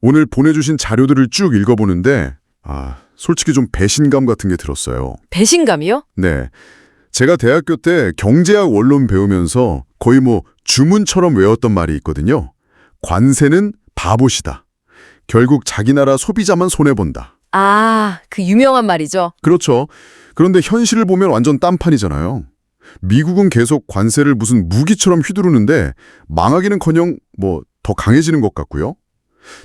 오늘 보내주신 자료들을 쭉 읽어보는데 솔직히 좀 배신감 같은 게 들었어요. 배신감이요? 네, 제가 대학교 때 경제학 원론 배우면서 거의 주문처럼 외웠던 말이 있거든요. 관세는 바보시다. 결국 자기 나라 소비자만 손해본다. 아, 그 유명한 말이죠. 그렇죠. 그런데 현실을 보면 완전 딴판이잖아요. 미국은 계속 관세를 무슨 무기처럼 휘두르는데 망하기는커녕 더 강해지는 것 같고요.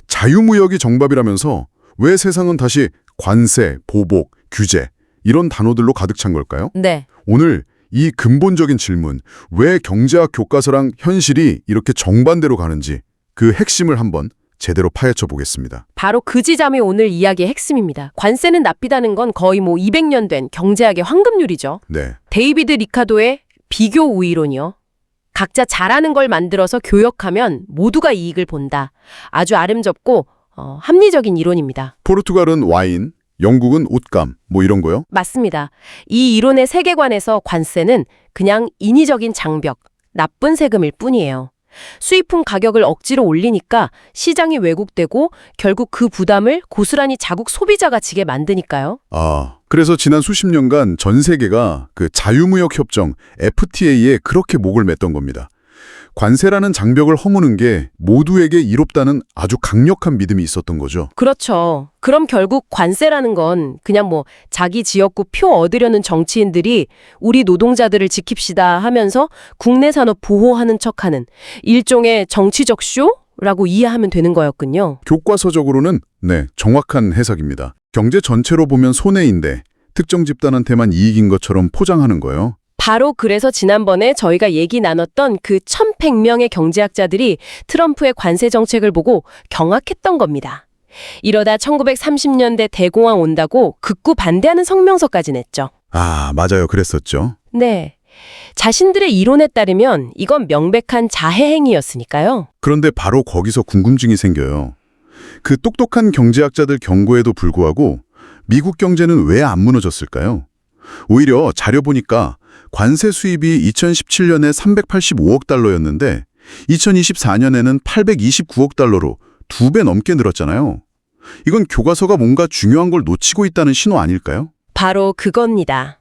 자유무역이 정답이라면서 왜 세상은 다시 관세, 보복, 규제 이런 단어들로 가득 찬 걸까요? 네. 오늘 이 근본적인 질문, 왜 경제학 교과서랑 현실이 이렇게 정반대로 가는지 그 핵심을 한번 제대로 파헤쳐 보겠습니다. 바로 그 지점이 오늘 이야기의 핵심입니다. 관세는 납비다는 건 거의 200년 된 경제학의 황금률이죠. 네, 데이비드 리카도의 비교 우위론이요. 각자 잘하는 걸 만들어서 교역하면 모두가 이익을 본다. 아주 아름답고 합리적인 이론입니다. 포르투갈은 와인, 영국은 옷감, 이런 거요? 맞습니다. 이 이론의 세계관에서 관세는 그냥 인위적인 장벽, 나쁜 세금일 뿐이에요. 수입품 가격을 억지로 올리니까 시장이 왜곡되고 결국 그 부담을 고스란히 자국 소비자가 지게 만드니까요. 그래서 지난 수십 년간 전 세계가 그 자유무역 협정 FTA에 그렇게 목을 맸던 겁니다. 관세라는 장벽을 허무는 게 모두에게 이롭다는 아주 강력한 믿음이 있었던 거죠. 그렇죠. 그럼 결국 관세라는 건 그냥 자기 지역구 표 얻으려는 정치인들이 우리 노동자들을 지킵시다 하면서 국내 산업 보호하는 척하는 일종의 정치적 쇼라고 이해하면 되는 거였군요. 교과서적으로는 정확한 해석입니다. 경제 전체로 보면 손해인데 특정 집단한테만 이익인 것처럼 포장하는 거예요. 바로 그래서 지난번에 저희가 얘기 나눴던 그 1,100명의 경제학자들이 트럼프의 관세 정책을 보고 경악했던 겁니다. 이러다 1930년대 대공황 온다고 극구 반대하는 성명서까지 냈죠. 맞아요. 그랬었죠. 네. 자신들의 이론에 따르면 이건 명백한 자해 행위였으니까요. 그런데 바로 거기서 궁금증이 생겨요. 그 똑똑한 경제학자들 경고에도 불구하고 미국 경제는 왜 안 무너졌을까요? 오히려 자료 보니까 관세 수입이 2017년에 385억 달러였는데 2024년에는 829억 달러로 2배 넘게 늘었잖아요. 이건 교과서가 뭔가 중요한 걸 놓치고 있다는 신호 아닐까요? 바로 그겁니다.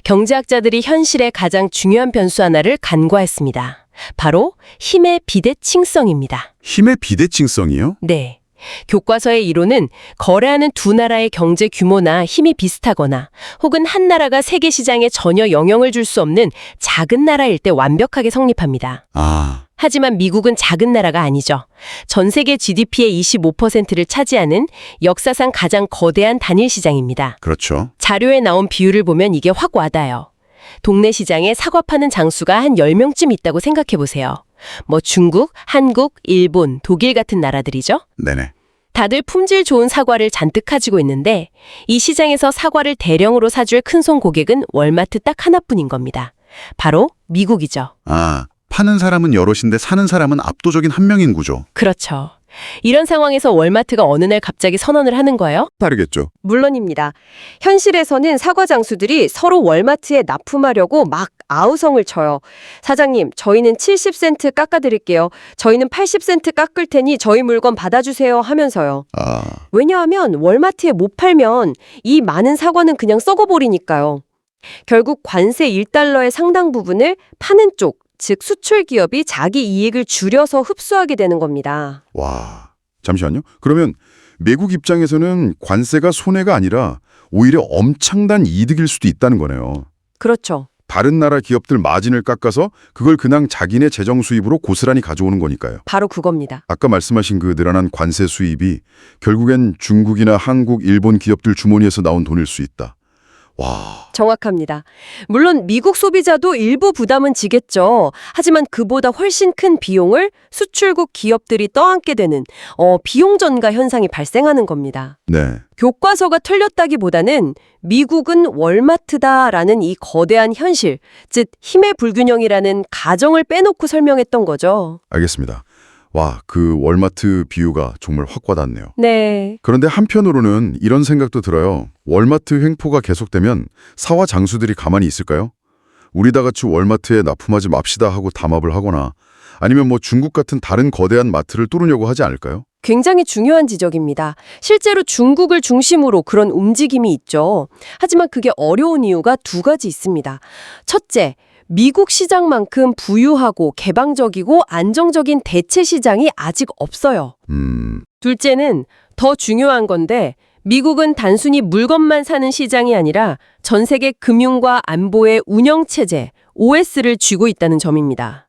경제학자들이 현실의 가장 중요한 변수 하나를 간과했습니다. 바로 힘의 비대칭성입니다. 힘의 비대칭성이요? 네. 교과서의 이론은 거래하는 두 나라의 경제 규모나 힘이 비슷하거나 혹은 한 나라가 세계 시장에 전혀 영향을 줄 수 없는 작은 나라일 때 완벽하게 성립합니다. 하지만 미국은 작은 나라가 아니죠. 전 세계 GDP의 25%를 차지하는 역사상 가장 거대한 단일 시장입니다. 그렇죠. 자료에 나온 비율을 보면 이게 확 와닿아요. 동네 시장에 사과 파는 장수가 한 10명쯤 있다고 생각해 보세요. 중국, 한국, 일본, 독일 같은 나라들이죠. 네네. 다들 품질 좋은 사과를 잔뜩 가지고 있는데 이 시장에서 사과를 대량으로 사줄 큰손 고객은 월마트 딱 하나뿐인 겁니다. 바로 미국이죠. 파는 사람은 여럿인데 사는 사람은 압도적인 한 명인 구조. 그렇죠. 이런 상황에서 월마트가 어느 날 갑자기 선언을 하는 거예요? 다르겠죠. 물론입니다. 현실에서는 사과 장수들이 서로 월마트에 납품하려고 막 아우성을 쳐요. 사장님, 저희는 70센트 깎아드릴게요. 저희는 80센트 깎을 테니 저희 물건 받아주세요 하면서요. 왜냐하면 월마트에 못 팔면 이 많은 사과는 그냥 썩어버리니까요. 결국 관세 1달러의 상당 부분을 파는 쪽, 즉 수출 기업이 자기 이익을 줄여서 흡수하게 되는 겁니다. 와, 잠시만요. 그러면 미국 입장에서는 관세가 손해가 아니라 오히려 엄청난 이득일 수도 있다는 거네요. 그렇죠. 다른 나라 기업들 마진을 깎아서 그걸 그냥 자기네 재정 수입으로 고스란히 가져오는 거니까요. 바로 그겁니다. 아까 말씀하신 그 늘어난 관세 수입이 결국엔 중국이나 한국, 일본 기업들 주머니에서 나온 돈일 수 있다. 와. 정확합니다. 물론 미국 소비자도 일부 부담은 지겠죠. 하지만 그보다 훨씬 큰 비용을 수출국 기업들이 떠안게 되는 비용 전가 현상이 발생하는 겁니다. 네. 교과서가 틀렸다기보다는 미국은 월마트다라는 이 거대한 현실, 즉 힘의 불균형이라는 가정을 빼놓고 설명했던 거죠. 알겠습니다. 와, 그 월마트 비유가 정말 확 와닿네요. 네. 그런데 한편으로는 이런 생각도 들어요. 월마트 횡포가 계속되면 사와 장수들이 가만히 있을까요? 우리 다 같이 월마트에 납품하지 맙시다 하고 담합을 하거나 아니면 중국 같은 다른 거대한 마트를 뚫으려고 하지 않을까요? 굉장히 중요한 지적입니다. 실제로 중국을 중심으로 그런 움직임이 있죠. 하지만 그게 어려운 이유가 두 가지 있습니다. 첫째, 미국 시장만큼 부유하고 개방적이고 안정적인 대체 시장이 아직 없어요. 둘째는 더 중요한 건데 미국은 단순히 물건만 사는 시장이 아니라 전 세계 금융과 안보의 운영체제, OS를 쥐고 있다는 점입니다.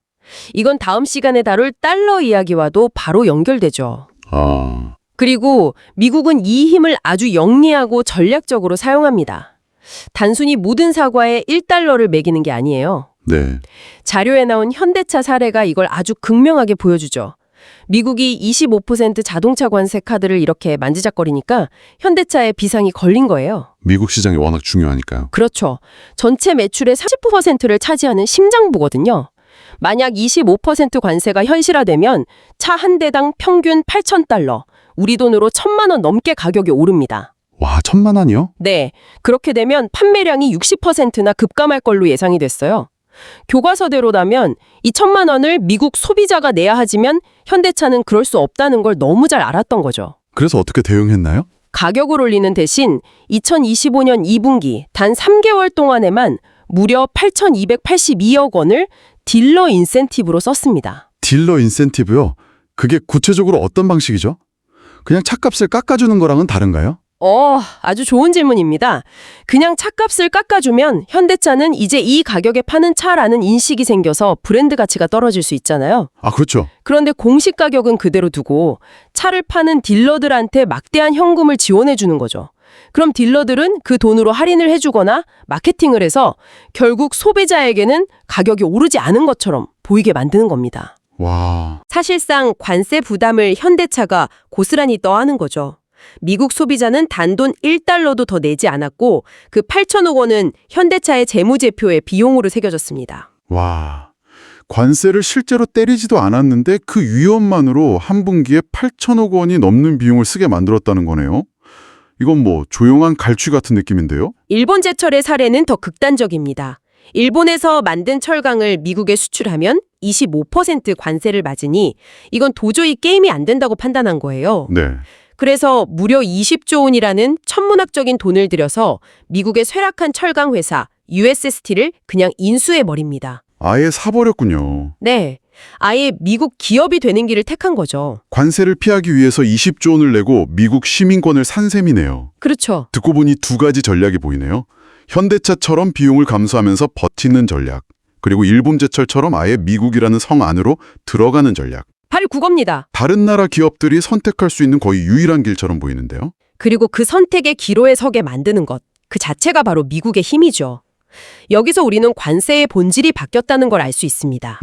이건 다음 시간에 다룰 달러 이야기와도 바로 연결되죠. 그리고 미국은 이 힘을 아주 영리하고 전략적으로 사용합니다. 단순히 모든 사과에 1달러를 매기는 게 아니에요. 네. 자료에 나온 현대차 사례가 이걸 아주 극명하게 보여주죠. 미국이 25% 자동차 관세 카드를 이렇게 만지작거리니까 현대차에 비상이 걸린 거예요. 미국 시장이 워낙 중요하니까요. 그렇죠. 전체 매출의 30%를 차지하는 심장부거든요. 만약 25% 관세가 현실화되면 차 한 대당 평균 8,000달러, 우리 돈으로 1,000만 원 넘게 가격이 오릅니다. 와, 1,000만 원이요? 네, 그렇게 되면 판매량이 60%나 급감할 걸로 예상이 됐어요. 교과서대로라면 이 1,000만 원을 미국 소비자가 내야 하지만 현대차는 그럴 수 없다는 걸 너무 잘 알았던 거죠. 그래서 어떻게 대응했나요? 가격을 올리는 대신 2025년 2분기 단 3개월 동안에만 무려 8,282억 원을 딜러 인센티브로 썼습니다. 딜러 인센티브요? 그게 구체적으로 어떤 방식이죠? 그냥 차값을 깎아주는 거랑은 다른가요? 아주 좋은 질문입니다. 그냥 차값을 깎아주면 현대차는 이제 이 가격에 파는 차라는 인식이 생겨서 브랜드 가치가 떨어질 수 있잖아요. 아, 그렇죠. 그런데 공식 가격은 그대로 두고 차를 파는 딜러들한테 막대한 현금을 지원해 주는 거죠. 그럼 딜러들은 그 돈으로 할인을 해주거나 마케팅을 해서 결국 소비자에게는 가격이 오르지 않은 것처럼 보이게 만드는 겁니다. 와. 사실상 관세 부담을 현대차가 고스란히 떠안은 거죠. 미국 소비자는 단돈 1달러도 더 내지 않았고 그 8천억 원은 현대차의 재무제표에 비용으로 새겨졌습니다. 와. 관세를 실제로 때리지도 않았는데 그 위험만으로 한 분기에 8천억 원이 넘는 비용을 쓰게 만들었다는 거네요. 이건 뭐 조용한 갈취 같은 느낌인데요? 일본 제철의 사례는 더 극단적입니다. 일본에서 만든 철강을 미국에 수출하면 25% 관세를 맞으니 이건 도저히 게임이 안 된다고 판단한 거예요. 네. 그래서 무려 20조 원이라는 천문학적인 돈을 들여서 미국의 쇠락한 철강 회사 USST를 그냥 인수해버립니다. 아예 사버렸군요. 네, 아예 미국 기업이 되는 길을 택한 거죠. 관세를 피하기 위해서 20조 원을 내고 미국 시민권을 산 셈이네요. 그렇죠. 듣고 보니 두 가지 전략이 보이네요. 현대차처럼 비용을 감수하면서 버티는 전략, 그리고 일본제철처럼 아예 미국이라는 성 안으로 들어가는 전략. 바로 그겁니다. 다른 나라 기업들이 선택할 수 있는 거의 유일한 길처럼 보이는데요. 그리고 그 선택의 기로에 서게 만드는 것, 그 자체가 바로 미국의 힘이죠. 여기서 우리는 관세의 본질이 바뀌었다는 걸 알 수 있습니다.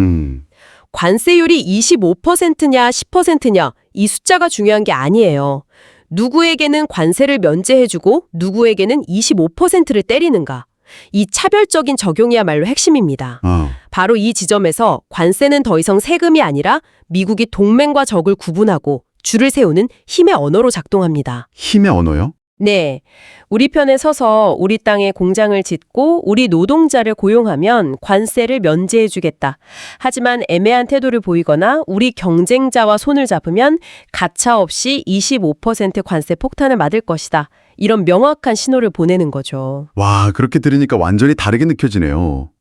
관세율이 25%냐 10%냐 이 숫자가 중요한 게 아니에요. 누구에게는 관세를 면제해주고 누구에게는 25%를 때리는가. 이 차별적인 적용이야말로 핵심입니다. 바로 이 지점에서 관세는 더 이상 세금이 아니라 미국이 동맹과 적을 구분하고 줄을 세우는 힘의 언어로 작동합니다. 힘의 언어요? 네. 우리 편에 서서 우리 땅에 공장을 짓고 우리 노동자를 고용하면 관세를 면제해주겠다. 하지만 애매한 태도를 보이거나 우리 경쟁자와 손을 잡으면 가차없이 25% 관세 폭탄을 맞을 것이다. 이런 명확한 신호를 보내는 거죠. 와, 그렇게 들으니까 완전히 다르게 느껴지네요.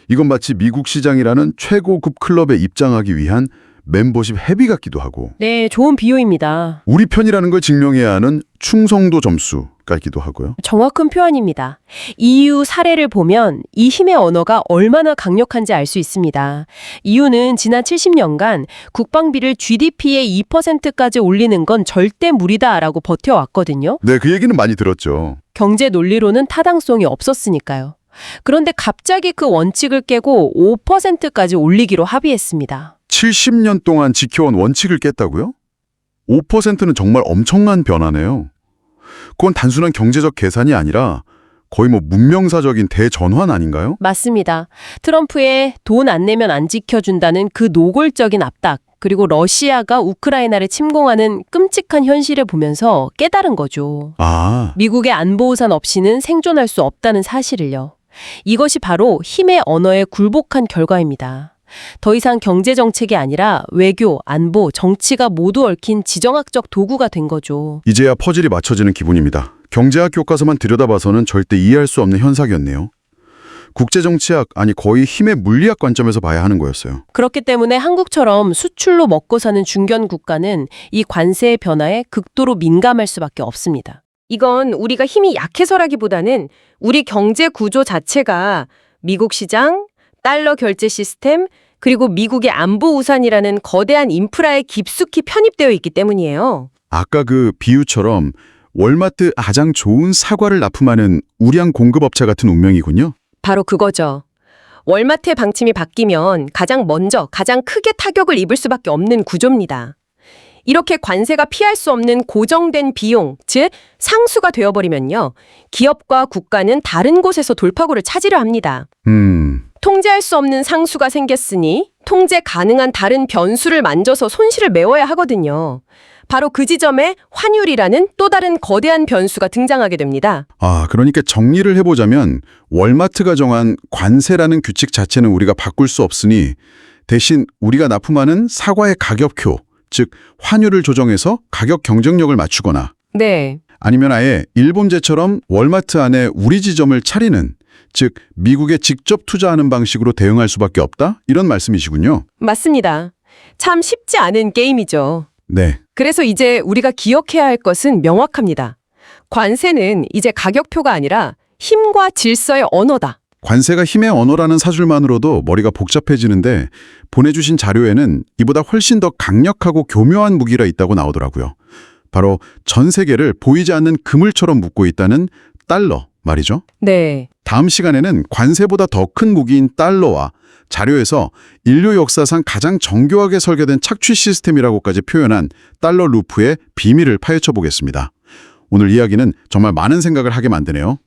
이건 마치 미국 시장이라는 최고급 클럽에 입장하기 위한 멤버십 회비 같기도 하고. 네, 좋은 비유입니다. 우리 편이라는 걸 증명해야 하는 충성도 점수 같기도 하고요. 정확한 표현입니다. EU 사례를 보면 이 힘의 언어가 얼마나 강력한지 알 수 있습니다. EU는 지난 70년간 국방비를 GDP의 2%까지 올리는 건 절대 무리다라고 버텨왔거든요. 네, 그 얘기는 많이 들었죠. 경제 논리로는 타당성이 없었으니까요. 그런데 갑자기 그 원칙을 깨고 5%까지 올리기로 합의했습니다. 70년 동안 지켜온 원칙을 깼다고요? 5%는 정말 엄청난 변화네요. 그건 단순한 경제적 계산이 아니라 거의 뭐 문명사적인 대전환 아닌가요? 맞습니다. 트럼프의 돈 안 내면 안 지켜준다는 그 노골적인 압박, 그리고 러시아가 우크라이나를 침공하는 끔찍한 현실을 보면서 깨달은 거죠. 미국의 안보우산 없이는 생존할 수 없다는 사실을요. 이것이 바로 힘의 언어에 굴복한 결과입니다. 더 이상 경제 정책이 아니라 외교, 안보, 정치가 모두 얽힌 지정학적 도구가 된 거죠. 이제야 퍼즐이 맞춰지는 기분입니다. 경제학 교과서만 들여다봐서는 절대 이해할 수 없는 현상이었네요. 국제정치학, 아니 거의 힘의 물리학 관점에서 봐야 하는 거였어요. 그렇기 때문에 한국처럼 수출로 먹고 사는 중견 국가는 이 관세의 변화에 극도로 민감할 수밖에 없습니다. 이건 우리가 힘이 약해서라기보다는 우리 경제 구조 자체가 미국 시장, 달러 결제 시스템, 그리고 미국의 안보 우산이라는 거대한 인프라에 깊숙이 편입되어 있기 때문이에요. 아까 그 비유처럼 월마트 가장 좋은 사과를 납품하는 우량 공급업체 같은 운명이군요. 바로 그거죠. 월마트의 방침이 바뀌면 가장 먼저 가장 크게 타격을 입을 수밖에 없는 구조입니다. 이렇게 관세가 피할 수 없는 고정된 비용, 즉 상수가 되어버리면요. 기업과 국가는 다른 곳에서 돌파구를 찾으려 합니다. 통제할 수 없는 상수가 생겼으니 통제 가능한 다른 변수를 만져서 손실을 메워야 하거든요. 바로 그 지점에 환율이라는 또 다른 거대한 변수가 등장하게 됩니다. 그러니까 정리를 해보자면 월마트가 정한 관세라는 규칙 자체는 우리가 바꿀 수 없으니 대신 우리가 납품하는 사과의 가격표, 즉 환율을 조정해서 가격 경쟁력을 맞추거나 네. 아니면 아예 일본제처럼 월마트 안에 우리 지점을 차리는, 즉 미국에 직접 투자하는 방식으로 대응할 수밖에 없다? 이런 말씀이시군요. 맞습니다. 참 쉽지 않은 게임이죠. 네. 그래서 이제 우리가 기억해야 할 것은 명확합니다. 관세는 이제 가격표가 아니라 힘과 질서의 언어다. 관세가 힘의 언어라는 사줄만으로도 머리가 복잡해지는데 보내주신 자료에는 이보다 훨씬 더 강력하고 교묘한 무기가 있다고 나오더라고요. 바로 전 세계를 보이지 않는 그물처럼 묶고 있다는 달러 말이죠. 네. 다음 시간에는 관세보다 더 큰 무기인 달러와 자료에서 인류 역사상 가장 정교하게 설계된 착취 시스템이라고까지 표현한 달러 루프의 비밀을 파헤쳐 보겠습니다. 오늘 이야기는 정말 많은 생각을 하게 만드네요.